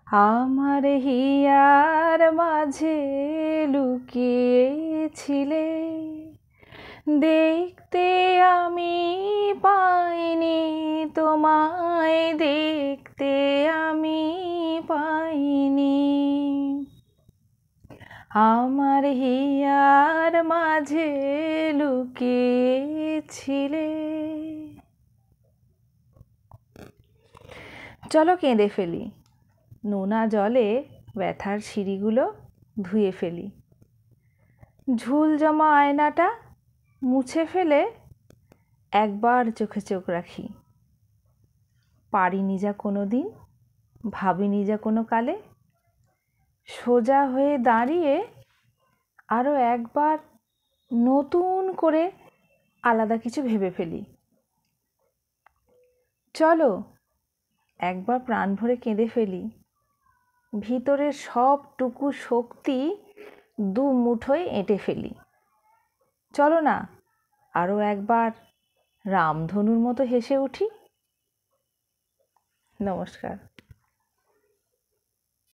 আমার হিয়ার মাঝে লুকিয়েছিলে, দেখতে আমি পাইনি তোমায়, দেখতে আমি পাইনি। আমার হিয়ার মাঝে লুকিয়েছিলে। চলো কেঁদে ফেলি, নোনা জলে ব্যথার সিঁড়িগুলো ধুয়ে ফেলি। ঝুল জমা আয়নাটা মুছে ফেলে একবার চোখে চোখ রাখি। পারিনি যা কোনো দিন, ভাবিনি যা কোনো কালে, সোজা হয়ে দাঁড়িয়ে আরও একবার নতুন করে আলাদা কিছু ভেবে ফেলি। চলো একবার প্রাণ ভরে কেঁদে ফেলি, ভিতরের সবটুকু শক্তি দু মুঠোয় এঁটে ফেলি। চলো না আরও একবার রামধনুর মতো হেসে উঠি। নমস্কার।